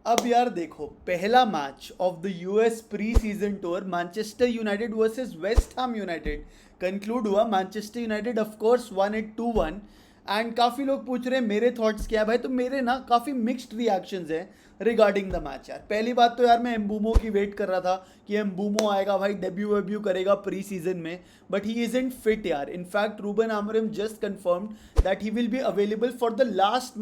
अब यार देखो, पहला match of the US pre season tour Manchester United versus West Ham United concluded हुआ। Manchester United of course won it 2-1। And काफ़ी लोग पूछ रहे हैं मेरे थॉट्स क्या है भाई, तो मेरे ना काफ़ी मिक्स्ड रिएक्शंस हैं रिगार्डिंग द मैच। यार पहली बात तो यार मैं एम्बूमो की वेट कर रहा था कि एम्बूमो आएगा भाई, डेब्यू वेब्यू करेगा प्री सीजन में, बट ही इजंट फिट यार। In fact Ruben Amorim just confirmed that he will be available for the last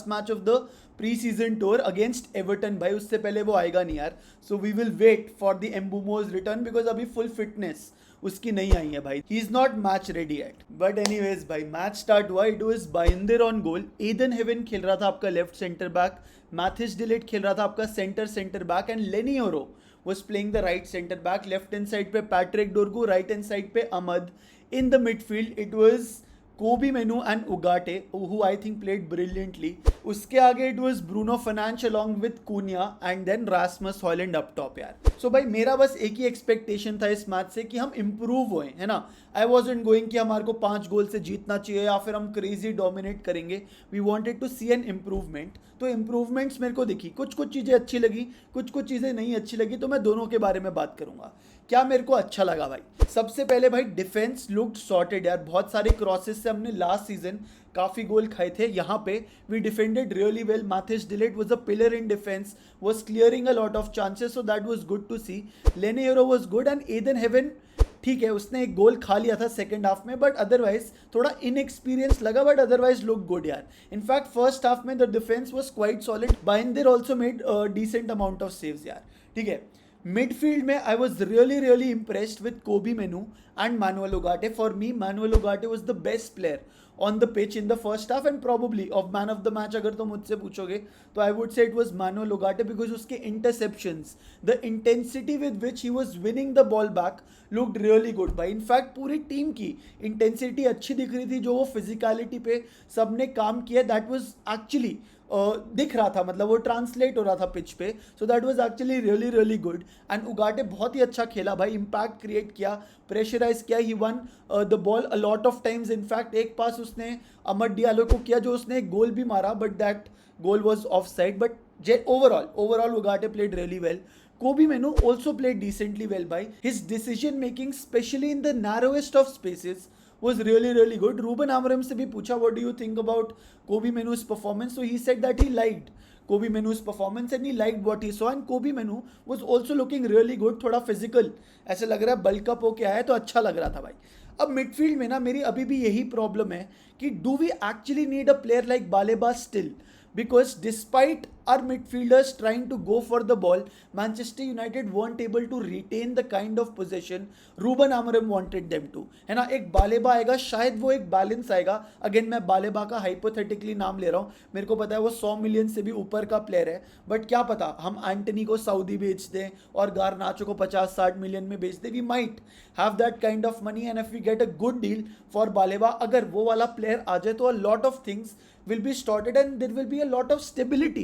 match of the pre season tour against Everton. भाई उससे पहले वो आएगा नहीं यार। So we will wait for the Mbeumo's return because अभी full fitness उसकी नहीं आई है भाई। He is not match ready yet. But anyways भाई मैच स्टार्ट हुआ। It was Bayindir on goal. Ayden Heaven खेल रहा था आपका left centre back, Matthijs de Ligt खेल रहा था आपका सेंटर बैक, एंड लेनी ओरो was playing the right center back. Left hand side पे Patrick Dorgu, right hand side पे Amad. In the midfield it was Kobbie Mainoo and Ugarte who I think played brilliantly. उसके आगे it was Bruno Fernandes along with Cunha and then Rasmus Højlund up top यार. So भाई मेरा बस एक ही expectation था इस मैच से कि हम इम्प्रूव होएं, है ना. आई वॉजेंट गोइंग कि हमारे को 5 गोल से जीतना चाहिए या फिर हम क्रेजी डोमिनेट करेंगे. We wanted to see an improvement. तो इम्प्रूवमेंट्स मेरे को दिखी, कुछ कुछ चीज़ें अच्छी लगी, कुछ कुछ चीज़ें नहीं अच्छी लगी, तो मैं दोनों के बारे में बात करूंगा. क्या मेरे को अच्छा लगा भाई, सबसे पहले भाई डिफेंस लुक्ड सॉर्टेड यार. बहुत सारे क्रॉसेस से हमने लास्ट सीजन काफ़ी गोल खाए थे. यहाँ पे we defended really well. Matthijs de Ligt was a pillar in defence, was clearing a lot of chances, so that was good to see. Leny Yoro was good and Ayden Heaven ठीक है उसने एक गोल खा लिया था सेकंड हाफ में, but otherwise थोड़ा इनएक्सपीरियंस लगा, बट अदरवाइज लुक गुड यार. इनफैक्ट फर्स्ट हाफ में the defence was quite solid. Bayindir also made decent amount of saves यार. ठीक है. मिडफील्ड में I was really impressed with Kobbie Mainoo and Manuel Ugarte. For me Manuel Ugarte was the best player on the pitch in the first half and probably of man of the match अगर तो मुझसे पूछोगे तो I would say it was Manuel Ugarte because उसके interceptions, the intensity with which he was winning the ball back looked really good भाई. In fact पूरी team की intensity अच्छी दिख रही थी. जो वो फिजिकलिटी पे सबने काम किया दैट वॉज एक्चुअली दिख रहा था, मतलब वो ट्रांसलेट हो रहा था पिच पे. सो that was actually really good. And उगाटे बहुत ही अच्छा खेला भाई, इम्पैक्ट क्रिएट किया, प्रेशराइज किया. He won the ball a lot of times. In fact एक पास उसने अमर डियालो को किया जो उसने एक गोल भी मारा, but that goal was of side. But overall उगाटे played really well. Kobe Menu also played decently well by. His decision making, especially in the narrowest of spaces, was really good. Ruben Amorim से भी पूछा what do you think about Kobe Menu's performance, so he said that he liked Kobe Menu's performance and he liked what he saw, and Kobe Menu was also looking really good. थोड़ा physical ऐसे लग रहा है, bulk up होके आया है तो अच्छा लग रहा था भाई. अब मिडफील्ड में ना मेरी अभी भी यही प्रॉब्लम है कि do we actually need a player like Baleba still. Because despite our midfielders trying to go for the ball, Manchester United weren't able to retain the kind of possession Ruben Amorim wanted them to. है ना. एक बालेबा आएगा, शायद वो एक balance आएगा. Again मैं बालेबा का हाइपोथेटिकली नाम ले रहा हूँ, मेरे को पता है वो 100 मिलियन से भी ऊपर का प्लेयर है, बट क्या पता हम एंटनी को सऊदी बेच दें और गारनाचो को 50-60 मिलियन में बेच दें. We might have that kind of money and if we get a good deal for Baleba, अगर वो वाला प्लेयर आ जाए तो a lot of things will be started and there will be a lot of stability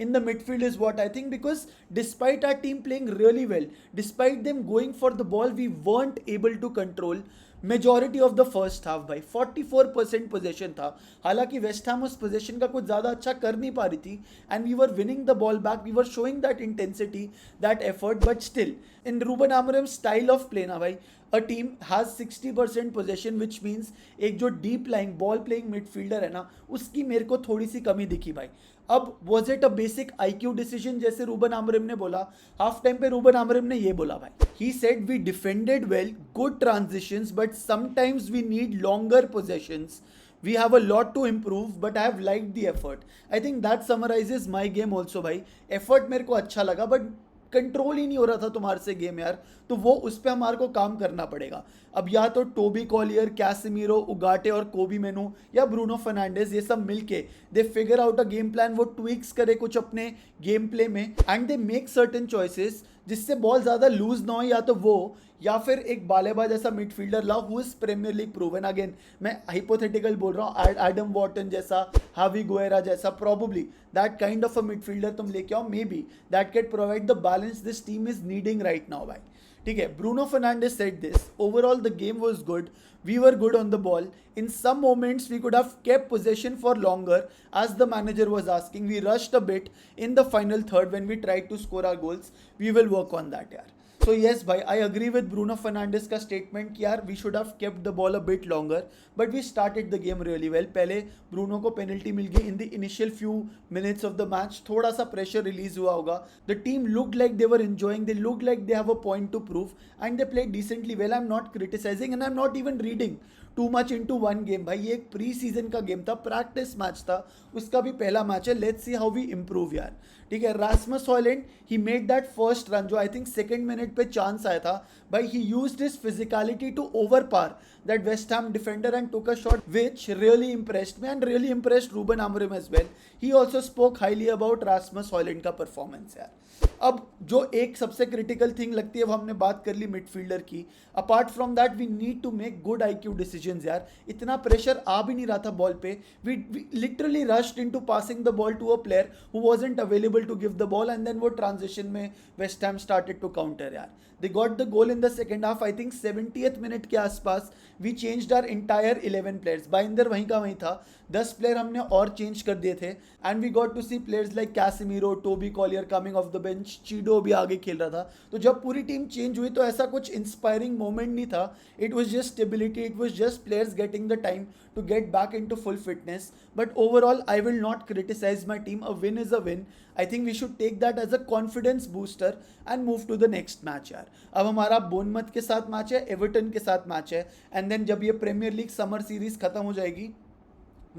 in the midfield is what I think. Because despite our team playing really well, despite them going for the ball, we weren't able to control majority of the first half भाई. 44% possession था. हालांकि West Ham उस possession का कुछ ज़्यादा अच्छा कर नहीं पा रही थी and we were winning the ball back, we were showing that intensity, that effort, but still in Ruben Amorim style of play ना भाई, a team has 60% possession which means एक जो deep lying ball playing midfielder है ना उसकी मेरे को थोड़ी सी कमी दिखी भाई. अब was it a basic IQ decision जैसे रूबन आमोरिम ने बोला. हाफ टाइम पे रूबन आमोरिम ने ये बोला भाई, he said we defended well, good transitions, but sometimes we need longer possessions. We have a lot to improve, but I have liked the effort. I think that summarizes my game also भाई. Effort मेरे को अच्छा लगा, but control ही नहीं हो रहा था तुम्हारे से गेम यार. तो वो उस पर हमारे को काम करना पड़ेगा. अब या तो टोबी कॉलियर, कैसेमीरो, उगाटे और कोबी मेनू या ब्रूनो फर्नांडिस ये सब मिलके दे figure out a game plan, वो ट्विक्स करे कुछ अपने गेम प्ले में and they make certain choices जिससे बॉल ज़्यादा लूज ना हो. या तो वो या फिर एक बालेबा जैसा मिडफील्डर लाओ who is Premier League proven. Again मैं हाइपोथेटिकल बोल रहा हूँ, एडम वॉटन जैसा, हावी गुएरा जैसा, probably that kind of a midfielder तुम लेके आओ. Maybe that can provide the balance this team is needing right now भाई. ठीक है, Bruno Fernandes said this. Overall, the game was good. We were good on the ball. In some moments, we could have kept possession for longer, as the manager was asking. We rushed a bit in the final third when we tried to score our goals. We will work on that, यार. So yes, भाई, I agree with Bruno Fernandes का statement कि यार we should have kept the ball a bit longer, but we started the game really well. पहले Bruno को penalty मिल गई in the initial few minutes of the match. थोड़ा सा pressure release हुआ होगा. The team looked like they were enjoying. They looked like they have a point to prove, and they played decently well. I'm not criticizing, and I'm not even reading too much into one game. भाई ये एक pre season का game था, practice match था, उसका भी पहला match है. Let's see how we improve यार. ठीक है, Rasmus Hojlund he made that first run जो आई थिंक सेकंड मिनट पे चांस आया था. भाई he used his physicality to overpower that West Ham defender and took a shot which really impressed me and really impressed Ruben Amorim as well. He also spoke highly about Rasmus Højlund का performance यार. अब जो एक सबसे critical thing लगती है वो हमने बात कर ली मिडफील्डर की. Apart from that we need to make good IQ decisions यार. इतना प्रेशर आ भी नहीं रहा था बॉल पे. We literally rushed into passing the ball to a player who wasn't available to give the ball and then वो transition में West Ham started to counter यार. They got the goal in the second half. I think 70th minute के आसपास we changed our entire 11 players. Bhayandar वहीं का वहीं था. 10 player हमने और चेंज कर दिए थे. And we got to see players like Casemiro, Toby Collier coming off the bench. Chido भी आगे खेल रहा था. तो जब पूरी टीम चेंज हुई तो ऐसा कुछ इंस्पायरिंग मोमेंट नहीं था. It was just stability. It was just players getting the time to get back into full fitness. But overall, I will not criticize my team. A win is a win. I think we should take that as a confidence booster and move to the next match यार. अब हमारा Bournemouth के साथ match है, Everton के साथ match है, and then जब ये प्रीमियर लीग समर सीरीज खत्म हो जाएगी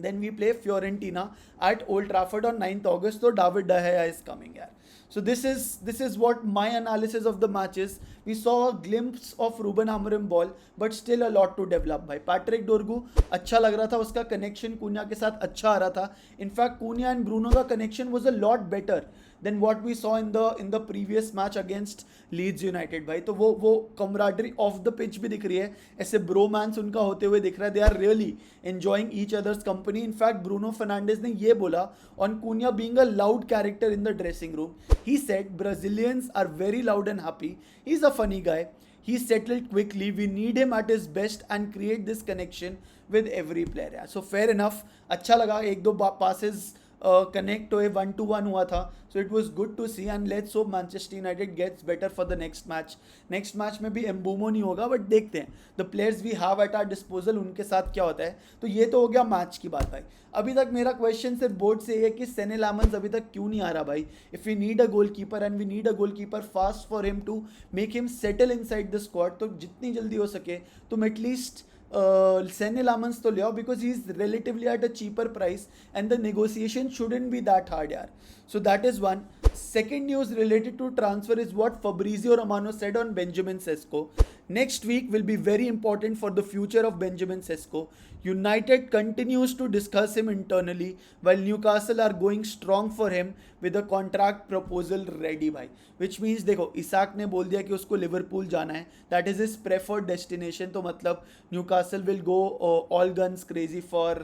then we play Fiorentina at Old Trafford on 9th August. So David De Gea is coming यार. So this is what my analysis of the match is. We saw a glimpse of Ruben Amorim ball, but still a lot to develop. भाई Patrick डोर्गू अच्छा लग रहा था, उसका connection Kuniya के साथ अच्छा आ रहा था. इनफैक्ट कूनिया एंड ब्रूनो का connection was a lot better than what we saw in the previous match against Leeds United. भाई तो वो camaraderie off the pitch भी दिख रही है, ऐसे bromance उनका होते हुए दिख रहा है. They are really enjoying each other's company. In fact, Bruno Fernandes ने ये बोला on Cunha being a loud character in the dressing room. He said Brazilians are very loud and happy. He's a funny guy. He settled quickly. We need him at his best and create this connection with every player. So fair enough. अच्छा लगा, एक दो passes connect हुए, 1-1 हुआ था. So it was good to see and let's hope Manchester United gets better for the next match. Next match में भी Mbeumo नहीं होगा, बट देखते हैं the players we have at our disposal उनके साथ क्या होता है. तो ये तो हो गया मैच की बात भाई. अभी तक मेरा क्वेश्चन सिर्फ बोर्ड से है कि सेने लामन्स अभी तक क्यों नहीं आ रहा भाई. If we need a goal keeper and we need a goal keeper fast for him to make him settle in side the squad, तो जितनी जल्दी हो सके तुम at least Senne Lamans to leo, because he's relatively at a cheaper price and the negotiation shouldn't be that hard yaar. So that is one. Second news related to transfer is what Fabrizio Romano said on Benjamin Sesko. Next week will be very important for the future of Benjamin Sesko. United continues to discuss him internally while Newcastle are going strong for him with a contract proposal ready भाई. Which means देखो Isaac ने बोल दिया कि उसको Liverpool जाना है. That is his preferred destination. तो मतलब Newcastle will go all guns crazy for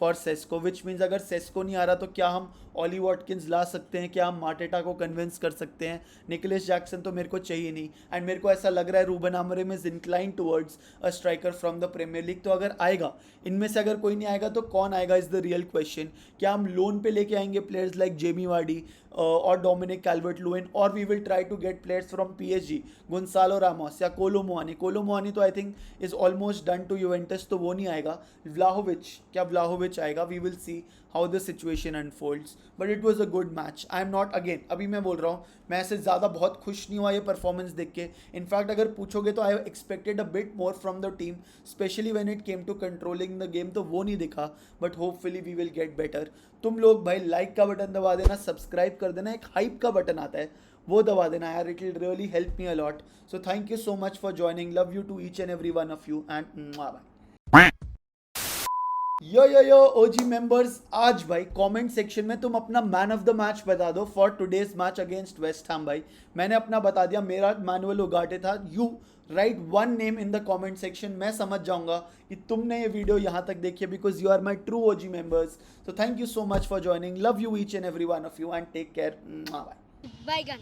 Sesko. Which means अगर सेस्को नहीं आ रहा तो क्या हम ऑली वॉटकिंस ला सकते हैं, क्या हम मार्टेटा को कन्विंस कर सकते हैं. निकोलस जैक्सन तो मेरे को चाहिए नहीं. एंड मेरे को ऐसा लग रहा है Ruben Amorim is incline towards a striker from the Premier League. तो अगर आएगा, इनमें से अगर कोई नहीं आएगा तो कौन आएगा इज द रियल क्वेश्चन. क्या हम लोन पे लेके आएंगे प्लेयर्स लाइक जेमी वार्डी और डोमिनिक कैल्वर्ट लुइन, और we will try to get players from PSG, Goncalo Ramos या कोलो मोहानी तो I think is almost done to Juventus, तो वो नहीं आएगा. व्लाहोविच आएगा. We will see how the situation unfolds, but it was a good match. I am not, again अभी मैं बोल रहा हूँ, मैं ऐसे ज़्यादा बहुत खुश नहीं हुआ ये परफॉर्मेंस देख के. इनफैक्ट अगर पूछोगे तो I expected a bit more from the team, specially when it came to controlling the game, तो वो नहीं दिखा. But hopefully we will get better. तुम लोग भाई लाइक का बटन दबा देना, सब्सक्राइब कर देना, एक हाइप का बटन आता है वो दबा देना यार. It will really help me a lot. So thank you so much for joining. Love you to each and every one of you and bye. Yo OG members, आज भाई कमेंट सेक्शन में तुम अपना मैन ऑफ द मैच बता दो for today's match against West Ham. भाई मैंने अपना बता दिया, मेरा मैनुअल उगाटे था. You right one name in the comment section. मैं समझ जाऊंगा कि तुमने ये वीडियो यहाँ तक देखी है, because you are my true OG members. So thank you so much for joining. Love you each and every one of you and take care. Bye.